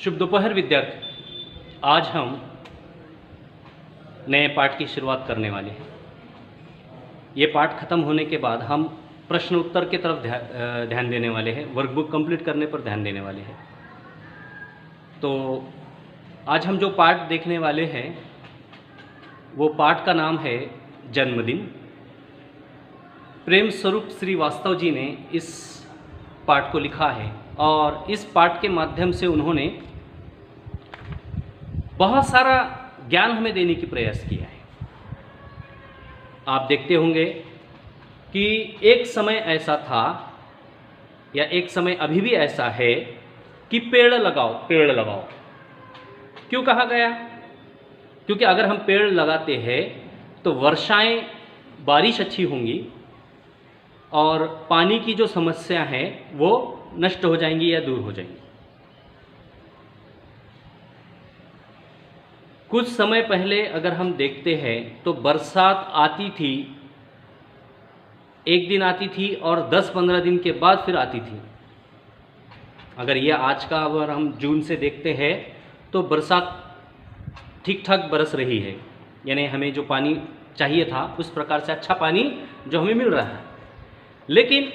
शुभ दोपहर विद्यार्थी। आज हम नए पाठ की शुरुआत करने वाले हैं। ये पाठ खत्म होने के बाद हम प्रश्न उत्तर की तरफ ध्यान देने वाले हैं, वर्कबुक कंप्लीट करने पर ध्यान देने वाले हैं। तो आज हम जो पाठ देखने वाले हैं वो पाठ का नाम है जन्मदिन। प्रेम स्वरूप श्रीवास्तव जी ने इस पाठ को लिखा है और इस पाठ के माध्यम से उन्होंने बहुत सारा ज्ञान हमें देने की प्रयास किया है। आप देखते होंगे कि एक समय ऐसा था या एक समय अभी भी ऐसा है कि पेड़ लगाओ पेड़ लगाओ। क्यों कहा गया? क्योंकि अगर हम पेड़ लगाते हैं तो वर्षाएं, बारिश अच्छी होंगी और पानी की जो समस्या है वो नष्ट हो जाएंगी या दूर हो जाएंगी। कुछ समय पहले अगर हम देखते हैं तो बरसात आती थी, एक दिन आती थी और 10-15 दिन के बाद फिर आती थी। अगर ये आज का अगर हम जून से देखते हैं तो बरसात ठीक ठाक बरस रही है, यानी हमें जो पानी चाहिए था उस प्रकार से अच्छा पानी जो हमें मिल रहा है। लेकिन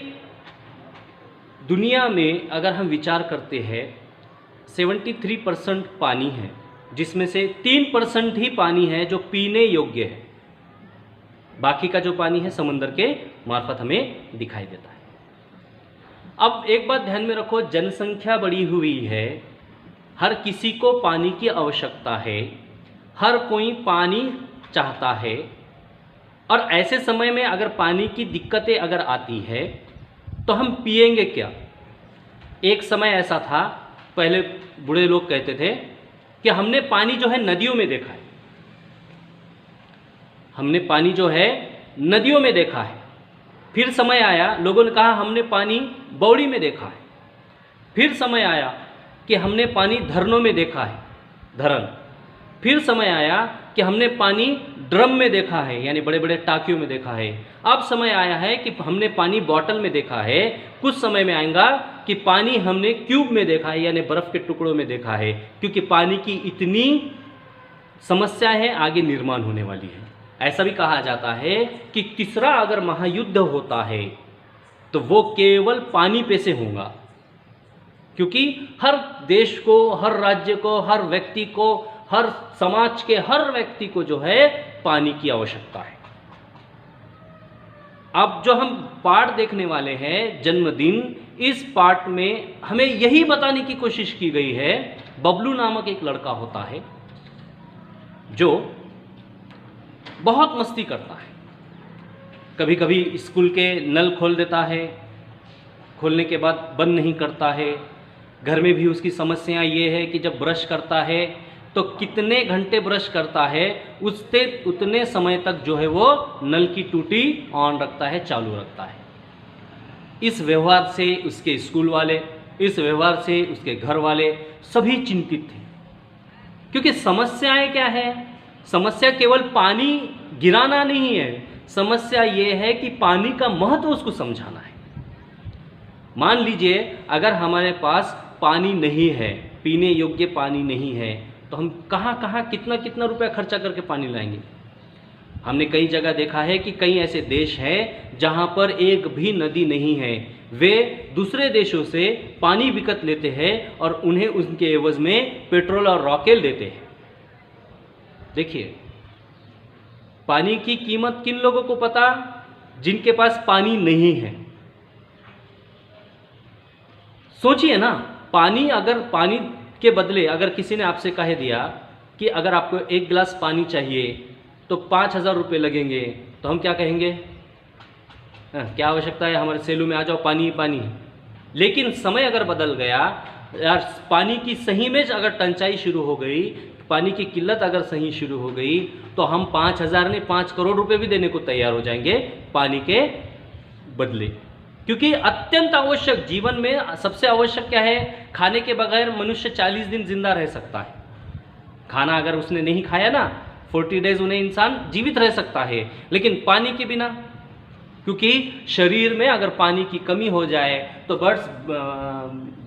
दुनिया में अगर हम विचार करते हैं 73% पानी है, जिसमें से 3% ही पानी है जो पीने योग्य है। बाकी का जो पानी है समुद्र के मार्फत हमें दिखाई देता है। अब एक बात ध्यान में रखो, जनसंख्या बढ़ी हुई है, हर किसी को पानी की आवश्यकता है, हर कोई पानी चाहता है। और ऐसे समय में अगर पानी की दिक्कतें अगर आती है तो हम पिएंगे क्या? एक समय ऐसा था, पहले बूढ़े लोग कहते थे कि हमने पानी जो है नदियों में देखा है, हमने पानी जो है नदियों में देखा है। फिर समय आया, लोगों ने कहा हमने पानी बौड़ी में देखा है। फिर समय आया कि हमने पानी धरनों में देखा है, धरन। फिर समय आया कि हमने पानी ड्रम में देखा है, यानी बड़े बड़े टाकियों में देखा है। अब समय आया है कि हमने पानी बॉटल में देखा है। कुछ समय में आएगा कि पानी हमने क्यूब में देखा है, यानी बर्फ के टुकड़ों में देखा है, क्योंकि पानी की इतनी समस्या है, आगे निर्माण होने वाली है। ऐसा भी कहा जाता है कि तीसरा अगर महायुद्ध होता है तो वो केवल पानी पे से होगा, क्योंकि हर देश को, हर राज्य को, हर व्यक्ति को, हर समाज के हर व्यक्ति को जो है पानी की आवश्यकता है। अब जो हम पाठ देखने वाले हैं जन्मदिन, इस पाठ में हमें यही बताने की कोशिश की गई है। बबलू नामक एक लड़का होता है जो बहुत मस्ती करता है। कभी कभी स्कूल के नल खोल देता है, खोलने के बाद बंद नहीं करता है। घर में भी उसकी समस्या ये है कि जब ब्रश करता है तो कितने घंटे ब्रश करता है, उससे उतने समय तक जो है वो नल की टूटी ऑन रखता है, चालू रखता है। इस व्यवहार से उसके स्कूल वाले, इस व्यवहार से उसके घर वाले सभी चिंतित थे। क्योंकि समस्याएं क्या है? समस्या केवल पानी गिराना नहीं है, समस्या ये है कि पानी का महत्व उसको समझाना है। मान लीजिए अगर हमारे पास पानी नहीं है, पीने योग्य पानी नहीं है, तो हम कहाँ कितना कितना रुपया खर्चा करके पानी लाएंगे। हमने कई जगह देखा है कि कई ऐसे देश हैं जहाँ पर एक भी नदी नहीं है, वे दूसरे देशों से पानी बिकत लेते हैं और उन्हें उनके एवज में पेट्रोल और रॉकेल देते हैं। देखिए, पानी की कीमत किन लोगों को पता? जिनके पास पानी नहीं है। सोचिए ना, पानी के बदले अगर किसी ने आपसे कह दिया कि अगर आपको एक गिलास पानी चाहिए तो 5,000 रुपये लगेंगे, तो हम क्या कहेंगे? क्या आवश्यकता है, हमारे सेलू में आ जाओ, पानी ही पानी। लेकिन समय अगर बदल गया, यार पानी की सही में अगर टंचाई शुरू हो गई, पानी की किल्लत अगर सही शुरू हो गई, तो हम 5,000 नहीं 5 करोड़ रुपये भी देने को तैयार हो जाएंगे पानी के बदले। क्योंकि अत्यंत आवश्यक, जीवन में सबसे आवश्यक क्या है? खाने के बगैर मनुष्य 40 दिन जिंदा रह सकता है। खाना अगर उसने नहीं खाया ना, 40 डेज उन्हें इंसान जीवित रह सकता है, लेकिन पानी के बिना क्योंकि शरीर में अगर पानी की कमी हो जाए तो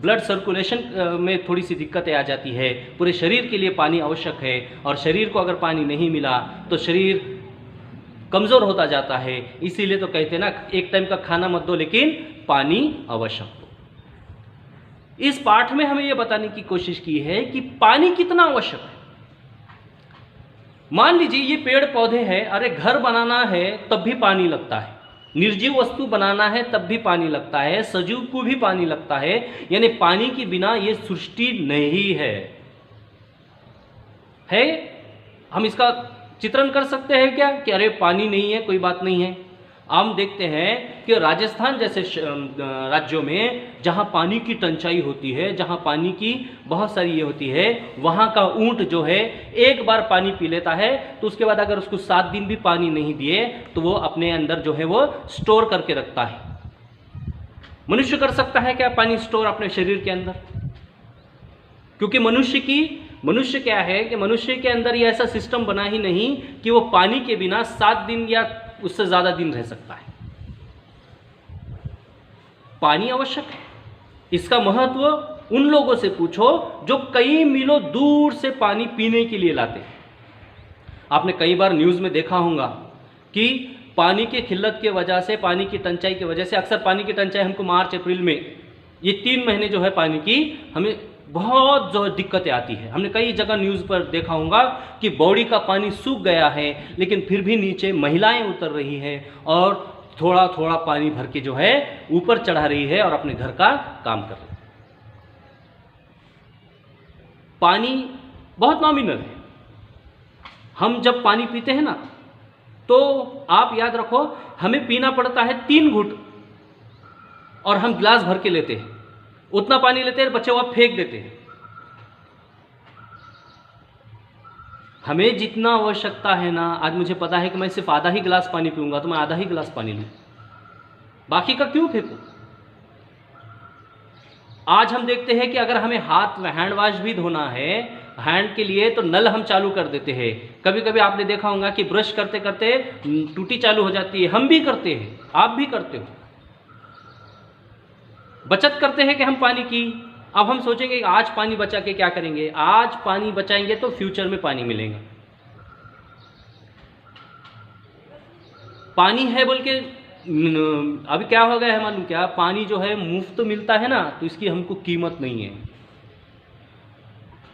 ब्लड सर्कुलेशन में थोड़ी सी दिक्कतें आ जाती है। पूरे शरीर के लिए पानी आवश्यक है, और शरीर को अगर पानी नहीं मिला तो शरीर कमज़ोर होता जाता है। इसीलिए तो कहते हैं ना, एक टाइम का खाना मत दो लेकिन पानी आवश्यक दो। इस पाठ में हमें यह बताने की कोशिश की है कि पानी कितना आवश्यक है। मान लीजिए ये पेड़ पौधे हैं, अरे घर बनाना है तब भी पानी लगता है, निर्जीव वस्तु बनाना है तब भी पानी लगता है, सजीव को भी पानी लगता है। यानी पानी के बिना ये सृष्टि नहीं है। हम इसका चित्रण कर सकते हैं क्या कि अरे पानी नहीं है, कोई बात नहीं है। हम देखते हैं कि राजस्थान जैसे राज्यों में जहाँ पानी की टंचाई होती है, जहाँ पानी की बहुत सारी ये होती है, वहाँ का ऊंट जो है एक बार पानी पी लेता है तो उसके बाद अगर उसको 7 दिन भी पानी नहीं दिए तो वो अपने अंदर जो है वो स्टोर करके रखता है। मनुष्य कर सकता है क्या पानी स्टोर अपने शरीर के अंदर? क्योंकि मनुष्य क्या है कि मनुष्य के अंदर ये ऐसा सिस्टम बना ही नहीं कि वो पानी के बिना 7 दिन या उससे ज़्यादा दिन रह सकता है। पानी आवश्यक है। इसका महत्व उन लोगों से पूछो जो कई मीलों दूर से पानी पीने के लिए लाते हैं। आपने कई बार न्यूज़ में देखा होगा कि पानी की किल्लत की वजह से, पानी की टंचाई की वजह से, अक्सर पानी की टंचाई हमको मार्च अप्रैल में, ये 3 महीने जो है पानी की हमें बहुत जो दिक्कतें आती है। हमने कई जगह न्यूज़ पर देखा होगा कि बॉडी का पानी सूख गया है, लेकिन फिर भी नीचे महिलाएं उतर रही है और थोड़ा थोड़ा पानी भर के जो है ऊपर चढ़ा रही है और अपने घर का काम कर रही है। पानी बहुत नॉमिनल है। हम जब पानी पीते हैं ना, तो आप याद रखो हमें पीना पड़ता है 3 घूंट और हम गिलास भर के लेते हैं। उतना पानी लेते हैं, बच्चे वहाँ फेंक देते हैं। हमें जितना आवश्यकता है ना, आज मुझे पता है कि मैं सिर्फ आधा ही गिलास पानी पीऊंगा तो मैं आधा ही गिलास पानी लूँ, बाकी का क्यों फेंकूं? आज हम देखते हैं कि अगर हमें हाथ में हैंड वॉश भी धोना है, हैंड के लिए, तो नल हम चालू कर देते हैं। कभी कभी आपने देखा होगा कि ब्रश करते करते टूटी चालू हो जाती है। हम भी करते हैं, आप भी करते हो। बचत करते हैं कि हम पानी की। अब हम सोचेंगे कि आज पानी बचा के क्या करेंगे। आज पानी बचाएंगे तो फ्यूचर में पानी मिलेंगे। पानी है बोल के अभी क्या हो गया है मालूम क्या? पानी जो है मुफ्त मिलता है ना, तो इसकी हमको कीमत नहीं है।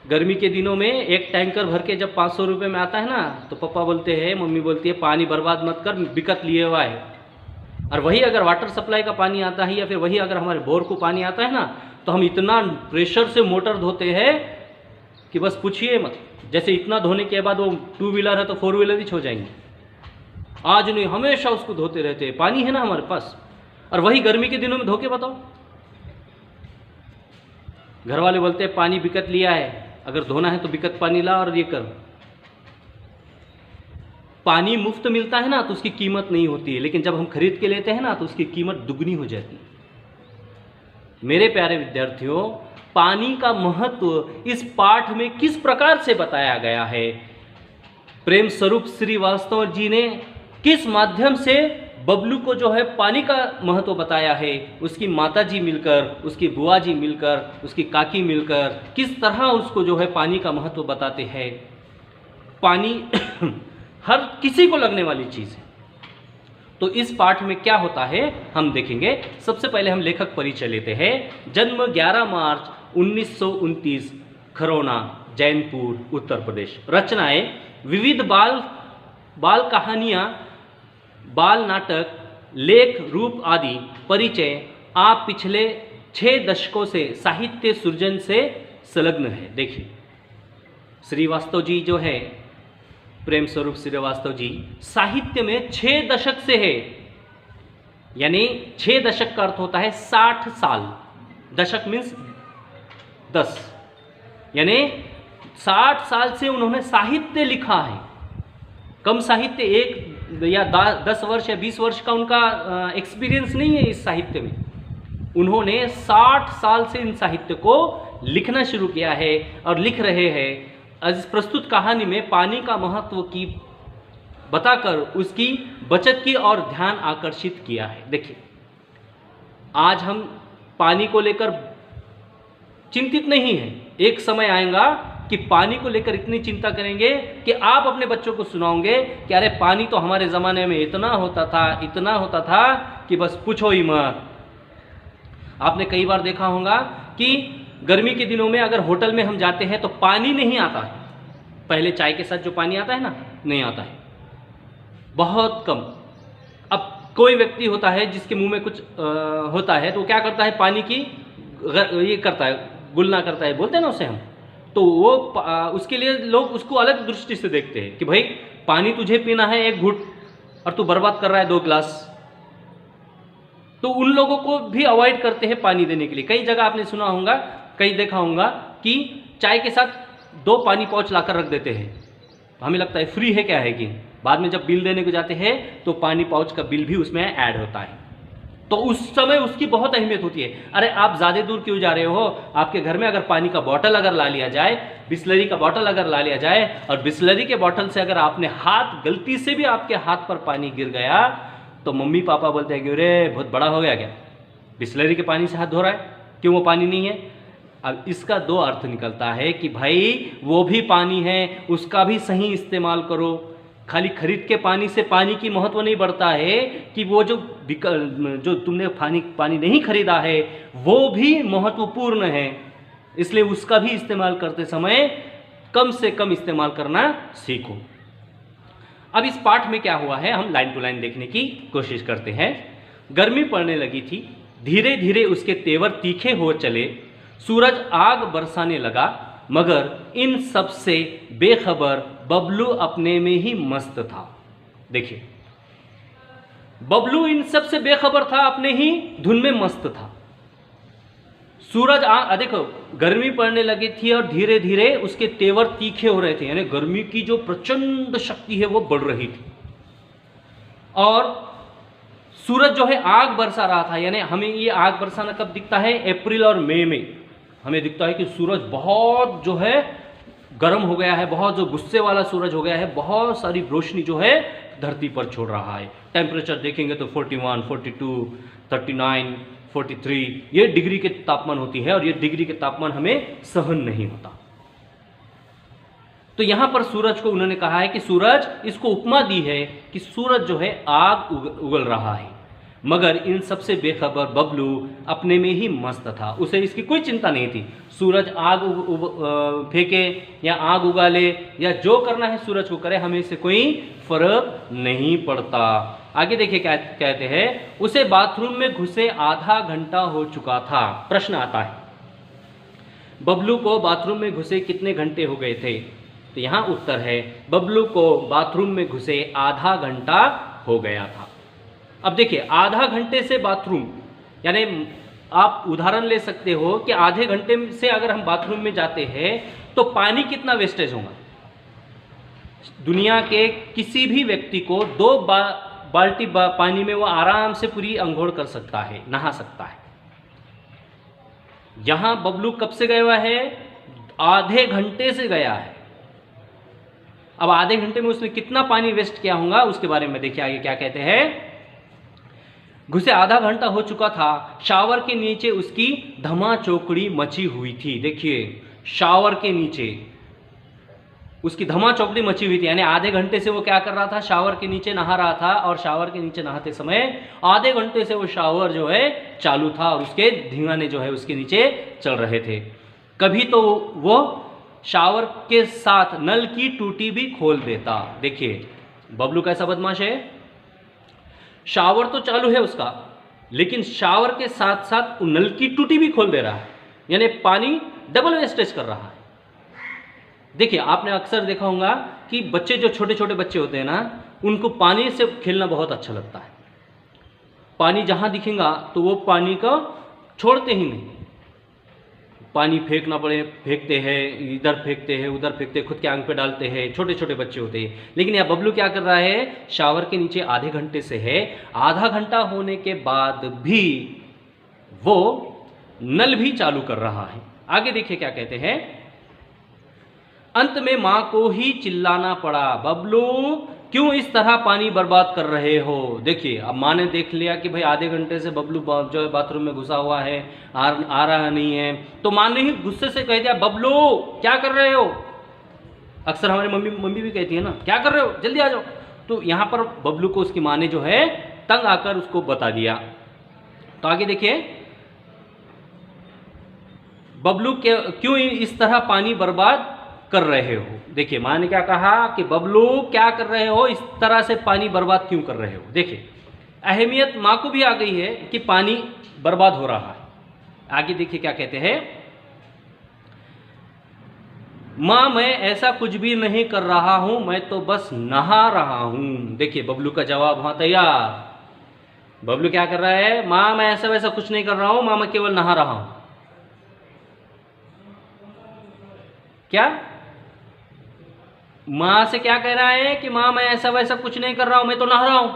गर्मी के दिनों में एक टैंकर भर के जब 500 रुपये में आता है ना, तो पापा बोलते हैं, मम्मी बोलती है, पानी बर्बाद मत कर, बिकट लिए हुआ है। और वही अगर वाटर सप्लाई का पानी आता है या फिर वही अगर हमारे बोर को पानी आता है ना, तो हम इतना प्रेशर से मोटर धोते हैं कि बस पूछिए मत। जैसे इतना धोने के बाद वो 2 व्हीलर है तो 4 व्हीलर ही हो जाएंगे। आज नहीं, हमेशा उसको धोते रहते हैं। पानी है ना हमारे पास। और वही गर्मी के दिनों में धो के बताओ। घर वाले बोलते हैं पानी बिकट लिया है, अगर धोना है तो बिकट पानी ला और ये कर। पानी मुफ्त मिलता है ना तो उसकी कीमत नहीं होती है, लेकिन जब हम खरीद के लेते हैं ना तो उसकी कीमत दुगनी हो जाती है। मेरे प्यारे विद्यार्थियों, पानी का महत्व इस पाठ में किस प्रकार से बताया गया है, प्रेम स्वरूप श्रीवास्तव जी ने किस माध्यम से बबलू को जो है पानी का महत्व बताया है, उसकी माता जी मिलकर, उसकी बुआ जी मिलकर, उसकी काकी मिलकर किस तरह उसको जो है पानी का महत्व बताते हैं। पानी हर किसी को लगने वाली चीज़ है। तो इस पाठ में क्या होता है हम देखेंगे। सबसे पहले हम लेखक परिचय लेते हैं। जन्म 11 मार्च 1929, खरौना, जैनपुर, उत्तर प्रदेश। रचनाएं विविध बाल कहानियाँ, बाल नाटक, लेख, रूप आदि। परिचय आप पिछले 6 दशकों से साहित्य सृजन से संलग्न है। देखिए, श्रीवास्तव जी जो है, प्रेम स्वरूप श्रीवास्तव जी, साहित्य में 6 दशक से है। यानी 6 दशक का अर्थ होता है 60 साल। दशक मीन्स 10, यानी 60 साल से उन्होंने साहित्य लिखा है। कम साहित्य 1 या 10 वर्ष या 20 वर्ष का उनका एक्सपीरियंस नहीं है इस साहित्य में। उन्होंने 60 साल से इन साहित्य को लिखना शुरू किया है और लिख रहे हैं। इस प्रस्तुत कहानी में पानी का महत्व की बताकर उसकी बचत की और ध्यान आकर्षित किया है। देखिए, आज हम पानी को लेकर चिंतित नहीं हैं, एक समय आएगा कि पानी को लेकर इतनी चिंता करेंगे कि आप अपने बच्चों को सुनाओगे कि अरे पानी तो हमारे ज़माने में इतना होता था कि बस पूछो ही मत। आपने कई बार देखा होगा कि गर्मी के दिनों में अगर होटल में हम जाते हैं तो पानी नहीं आता है। पहले चाय के साथ जो पानी आता है ना, नहीं आता है, बहुत कम। अब कोई व्यक्ति होता है जिसके मुंह में कुछ होता है तो वो क्या करता है, पानी की ये करता है, गुलना करता है, बोलते हैं ना उसे हम। तो वो उसके लिए लोग उसको अलग दृष्टि से देखते हैं कि भाई पानी तुझे पीना है 1 घूंट और तू बर्बाद कर रहा है 2 गिलास। तो उन लोगों को भी अवॉइड करते हैं पानी देने के लिए। कई जगह आपने सुना होगा, कई देखा होगा कि चाय के साथ 2 पानी पाउच लाकर रख देते हैं। हमें लगता है फ्री है, क्या है कि बाद में जब बिल देने को जाते हैं तो पानी पाउच का बिल भी उसमें ऐड होता है। तो उस समय उसकी बहुत अहमियत होती है। अरे आप ज़्यादा दूर क्यों जा रहे हो, आपके घर में अगर पानी का बॉटल अगर ला लिया जाए, बिस्लरी का बॉटल अगर ला लिया जाए, और बिस्लरी के बॉटल से अगर आपने हाथ, गलती से भी आपके हाथ पर पानी गिर गया तो मम्मी पापा बोलते हैं कि अरे बहुत बड़ा हो गया क्या, बिस्लरी के पानी से हाथ धो रहा है, क्यों वो पानी नहीं है। अब इसका 2 अर्थ निकलता है कि भाई वो भी पानी है, उसका भी सही इस्तेमाल करो। खाली खरीद के पानी से पानी की महत्व नहीं बढ़ता है कि वो जो तुमने पानी नहीं खरीदा है वो भी महत्वपूर्ण है, इसलिए उसका भी इस्तेमाल करते समय कम से कम इस्तेमाल करना सीखो। अब इस पाठ में क्या हुआ है, हम लाइन टू लाइन देखने की कोशिश करते हैं। गर्मी पड़ने लगी थी, धीरे धीरे उसके तेवर तीखे हो चले, सूरज आग बरसाने लगा, मगर इन सब से बेखबर बबलू अपने में ही मस्त था। देखिए, बबलू इन सब से बेखबर था, अपने ही धुन में मस्त था। सूरज देखो, गर्मी पड़ने लगी थी और धीरे धीरे उसके तेवर तीखे हो रहे थे, यानी गर्मी की जो प्रचंड शक्ति है वो बढ़ रही थी। और सूरज जो है आग बरसा रहा था, यानी हमें ये आग बरसाना कब दिखता है, अप्रैल और मई में हमें दिखता है कि सूरज बहुत जो है गर्म हो गया है, बहुत जो गुस्से वाला सूरज हो गया है, बहुत सारी रोशनी जो है धरती पर छोड़ रहा है। टेम्परेचर देखेंगे तो 41, 42, 39, 43 ये डिग्री के तापमान होती है, और ये डिग्री के तापमान हमें सहन नहीं होता। तो यहां पर सूरज को उन्होंने कहा है कि सूरज, इसको उपमा दी है कि सूरज जो है आग उगल रहा है, मगर इन सबसे बेखबर बबलू अपने में ही मस्त था, उसे इसकी कोई चिंता नहीं थी। सूरज आग फेंके या आग उगा ले या जो करना है सूरज को करे, हमें इससे कोई फर्क नहीं पड़ता। आगे देखिए क्या कहते हैं, उसे बाथरूम में घुसे आधा घंटा हो चुका था। प्रश्न आता है, बबलू को बाथरूम में घुसे कितने घंटे हो गए थे? तो यहां उत्तर है, बबलू को बाथरूम में घुसे आधा घंटा हो गया था। अब देखिए, आधा घंटे से बाथरूम, यानी आप उदाहरण ले सकते हो कि आधे घंटे से अगर हम बाथरूम में जाते हैं तो पानी कितना वेस्टेज होगा। दुनिया के किसी भी व्यक्ति को 2 बाल्टी पानी में वो आराम से पूरी अंघोड़ कर सकता है, नहा सकता है। यहां बबलू कब से गया हुआ है? आधे घंटे से गया है। अब आधे घंटे में उसने कितना पानी वेस्ट किया होगा उसके बारे में देखिए आगे क्या कहते हैं। घुसे आधा घंटा हो चुका था, शावर के नीचे उसकी धमा चौकड़ी मची हुई थी। देखिए, शावर के नीचे उसकी धमा चौकड़ी मची हुई थी, यानी आधे घंटे से वो क्या कर रहा था, शावर के नीचे नहा रहा था, और शावर के नीचे नहाते समय आधे घंटे से वो शावर जो है चालू था और उसके धींगाने जो है उसके नीचे चल रहे थे। कभी तो वो शावर के साथ नल की टूटी भी खोल देता। देखिए, बबलू कैसा बदमाश है, शावर तो चालू है उसका, लेकिन शावर के साथ साथ नल की टूटी भी खोल दे रहा है, यानी पानी डबल वेस्टेज कर रहा है। देखिए, आपने अक्सर देखा होगा कि बच्चे, जो छोटे छोटे बच्चे होते हैं ना, उनको पानी से खेलना बहुत अच्छा लगता है। पानी जहां दिखेगा तो वो पानी को छोड़ते ही नहीं, पानी फेंकना पड़े फेंकते हैं, इधर फेंकते हैं उधर फेंकते हैं, खुद के आंख पे डालते हैं, छोटे छोटे बच्चे होते हैं। लेकिन यह बबलू क्या कर रहा है, शावर के नीचे आधे घंटे से है, आधा घंटा होने के बाद भी वो नल भी चालू कर रहा है। आगे देखिए क्या कहते हैं, अंत में मां को ही चिल्लाना पड़ा, बबलू क्यों इस तरह पानी बर्बाद कर रहे हो। देखिए अब माँ ने देख लिया कि भाई आधे घंटे से बबलू जो है बाथरूम में घुसा हुआ है, आ रहा नहीं है, तो माँ ने ही गुस्से से कह दिया, बबलू क्या कर रहे हो। अक्सर हमारी मम्मी भी कहती है ना, क्या कर रहे हो, जल्दी आ जाओ। तो यहाँ पर बबलू को उसकी माँ ने जो है तंग आकर उसको बता दिया। तो आगे देखिए, बबलू क्यों इस तरह पानी बर्बाद कर रहे हो। देखिए माँ ने क्या कहा कि बबलू क्या कर रहे हो, इस तरह से पानी बर्बाद क्यों कर रहे हो। देखिए अहमियत माँ को भी आ गई है कि पानी बर्बाद हो रहा है। आगे देखिए क्या कहते हैं, माँ मैं ऐसा कुछ भी नहीं कर रहा हूं, मैं तो बस नहा रहा हूं। देखिए बबलू का जवाब वहां तैयार। बबलू क्या कर रहा है, माँ मैं ऐसा वैसा कुछ नहीं कर रहा हूं, माँ मैं केवल नहा रहा हूं। क्या माँ से क्या कह रहा है कि माँ मैं ऐसा वैसा कुछ नहीं कर रहा हूं, मैं तो नहा रहा हूं।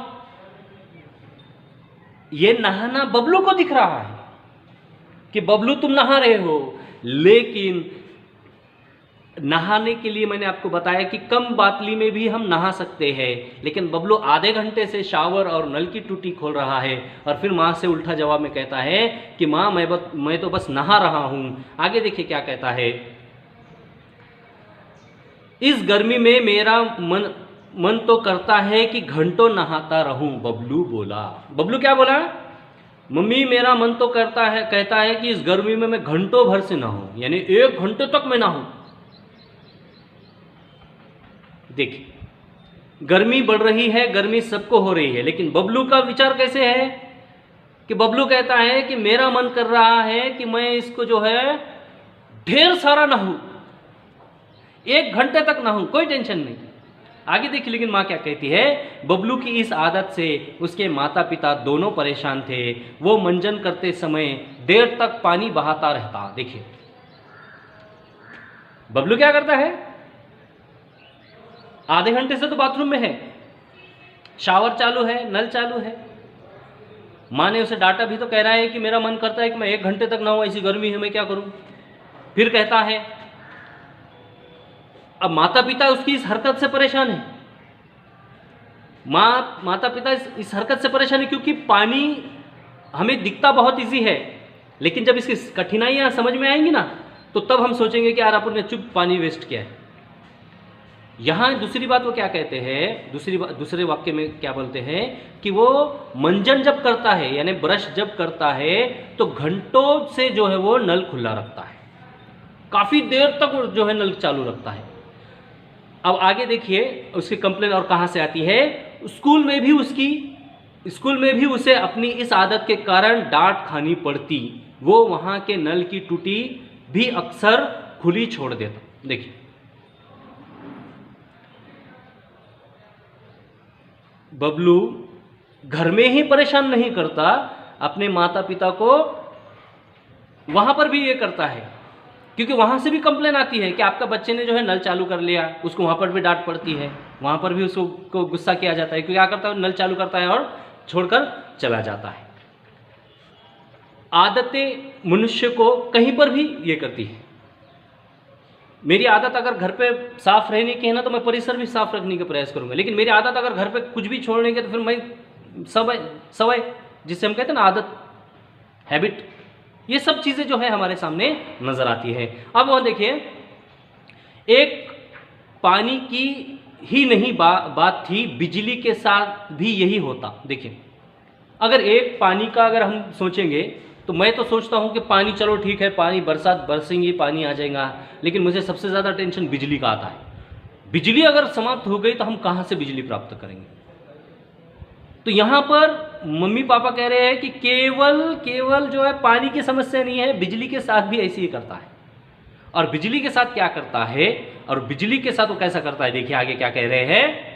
ये नहाना बबलू को दिख रहा है कि बबलू तुम नहा रहे हो, लेकिन नहाने के लिए मैंने आपको बताया कि कम बातली में भी हम नहा सकते हैं, लेकिन बबलू आधे घंटे से शावर और नल की टूटी खोल रहा है और फिर माँ से उल्टा जवाब में कहता है कि माँ मैं तो बस नहा रहा हूं। आगे देखिए क्या कहता है, इस गर्मी में मेरा मन तो करता है कि घंटों नहाता रहूं। बबलू बोला। बबलू क्या बोला, मम्मी मेरा मन तो कहता है कि इस गर्मी में मैं घंटों भर से नहाऊं, यानी 1 घंटे तक मैं नहाऊं। देखिए गर्मी बढ़ रही है, गर्मी सबको हो रही है, लेकिन बबलू का विचार कैसे है कि बबलू कहता है कि मेरा मन कर रहा है कि मैं इसको जो है ढेर सारा नहाऊं, 1 घंटे तक नहाऊं, कोई टेंशन नहीं। आगे देखिए लेकिन माँ क्या कहती है, बबलू की इस आदत से उसके माता पिता दोनों परेशान थे। वो मंजन करते समय देर तक पानी बहाता रहता। देखिए बबलू क्या करता है, आधे घंटे से तो बाथरूम में है, शावर चालू है, नल चालू है। माँ ने उसे डांटा भी तो कह रहा है कि मेरा मन करता है कि मैं 1 घंटे तक नहाऊं, ऐसी गर्मी है मैं क्या करूं। फिर कहता है, अब माता पिता उसकी इस हरकत से परेशान है। माता पिता इस हरकत से परेशान है क्योंकि पानी हमें दिखता बहुत इजी है, लेकिन जब इसकी कठिनाइयां समझ में आएंगी ना, तो तब हम सोचेंगे कि यार अपन ने चुप पानी वेस्ट किया है। यहां दूसरी बात वो क्या कहते हैं, दूसरे वाक्य में क्या बोलते हैं कि वो मंजन जब करता है यानी ब्रश जब करता है तो घंटों से जो है वो नल खुला रखता है, काफी देर तक जो है नल चालू रखता है। अब आगे देखिए उसकी कंप्लेन और कहां से आती है, स्कूल में भी उसे अपनी इस आदत के कारण डांट खानी पड़ती। वो वहां के नल की टूटी भी अक्सर खुली छोड़ देता। देखिए बबलू घर में ही परेशान नहीं करता, अपने माता पिता को वहां पर भी ये करता है, क्योंकि वहां से भी कंप्लेन आती है कि आपका बच्चे ने जो है नल चालू कर लिया, उसको वहां पर भी डांट पड़ती है, वहां पर भी उसको गुस्सा किया जाता है, क्योंकि क्या करता है, नल चालू करता है और छोड़कर चला जाता है। आदतें मनुष्य को कहीं पर भी ये करती है। मेरी आदत अगर घर पे साफ रहने की है ना, तो मैं परिसर भी साफ रखने का प्रयास करूंगा, लेकिन मेरी आदत अगर घर पे कुछ भी छोड़ने की, तो फिर मैं सवय जिससे हम कहते हैं ना आदत, हैबिट, ये सब चीजें जो है हमारे सामने नजर आती है। अब वहां देखिए एक पानी की ही नहीं बात थी, बिजली के साथ भी यही होता। देखिए अगर एक पानी का अगर हम सोचेंगे तो मैं तो सोचता हूं कि पानी चलो ठीक है, पानी बरसात बरसेंगी पानी आ जाएगा, लेकिन मुझे सबसे ज़्यादा टेंशन बिजली का आता है। बिजली अगर समाप्त हो गई तो हम कहाँ से बिजली प्राप्त करेंगे। तो यहाँ पर मम्मी पापा कह रहे हैं कि केवल जो है पानी की समस्या नहीं है, बिजली के साथ भी ऐसे ही करता है। और बिजली के साथ क्या करता है, और बिजली के साथ वो कैसा करता है, देखिए आगे क्या कह रहे हैं,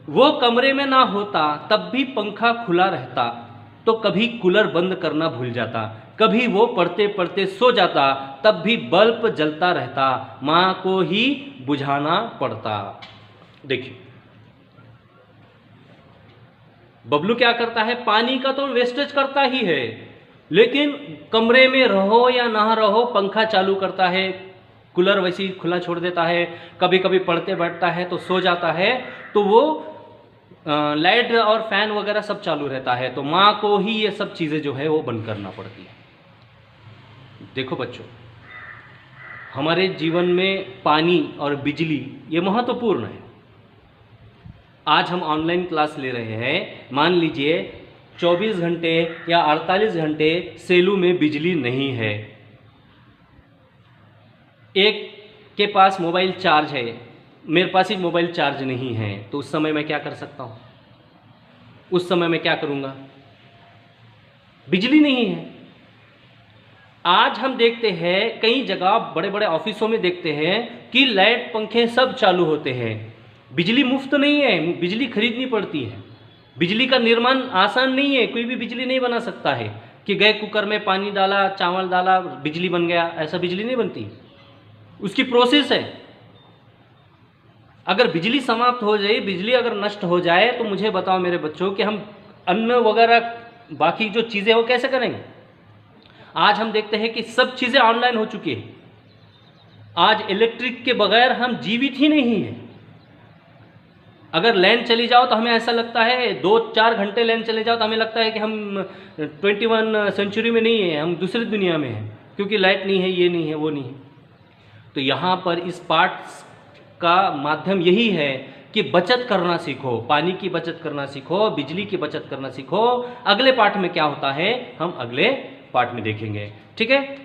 वो कमरे में ना होता तब भी पंखा खुला रहता, तो कभी कूलर बंद करना भूल जाता, कभी वो पढ़ते पढ़ते सो जाता, तब भी बल्ब जलता रहता, माँ को ही बुझाना पड़ता। देखिए बबलू क्या करता है, पानी का तो वेस्टेज करता ही है, लेकिन कमरे में रहो या ना रहो पंखा चालू करता है, कूलर वैसे ही खुला छोड़ देता है, कभी कभी पढ़ते बैठता है तो सो जाता है, तो वो लाइट और फैन वगैरह सब चालू रहता है, तो माँ को ही ये सब चीज़ें जो है वो बंद करना पड़ती है। देखो बच्चों, हमारे जीवन में पानी और बिजली ये महत्वपूर्ण है। आज हम ऑनलाइन क्लास ले रहे हैं, मान लीजिए 24 घंटे या 48 घंटे सेलू में बिजली नहीं है, एक के पास मोबाइल चार्ज है, मेरे पास ही मोबाइल चार्ज नहीं है, तो उस समय मैं क्या कर सकता हूँ? उस समय मैं क्या करूँगा? बिजली नहीं है। आज हम देखते हैं कई जगह बड़े बड़े ऑफिसों में देखते हैं कि लाइट पंखे सब चालू होते हैं। बिजली मुफ्त नहीं है, बिजली खरीदनी पड़ती है। बिजली का निर्माण आसान नहीं है, कोई भी बिजली नहीं बना सकता है कि गए कुकर में पानी डाला, चावल डाला, बिजली बन गया, ऐसा बिजली नहीं बनती। उसकी प्रोसेस है। अगर बिजली समाप्त हो जाए, बिजली अगर नष्ट हो जाए, तो मुझे बताओ मेरे बच्चों कि हम अन्न वगैरह बाकी जो चीज़ें वो कैसे करेंगे? आज हम देखते हैं कि सब चीज़ें ऑनलाइन हो चुकी है। आज इलेक्ट्रिक के बगैर हम जीवित ही नहीं हैं। अगर लाइन चली जाओ तो हमें ऐसा लगता है, 2-4 घंटे लाइन चले जाओ तो हमें लगता है कि हम 21 सेंचुरी में नहीं है, हम दूसरी दुनिया में हैं, क्योंकि लाइट नहीं है, ये नहीं है, वो नहीं है। तो यहाँ पर इस पाठ का माध्यम यही है कि बचत करना सीखो, पानी की बचत करना सीखो, बिजली की बचत करना सीखो। अगले पाठ में क्या होता है हम अगले पाठ में देखेंगे। ठीक है।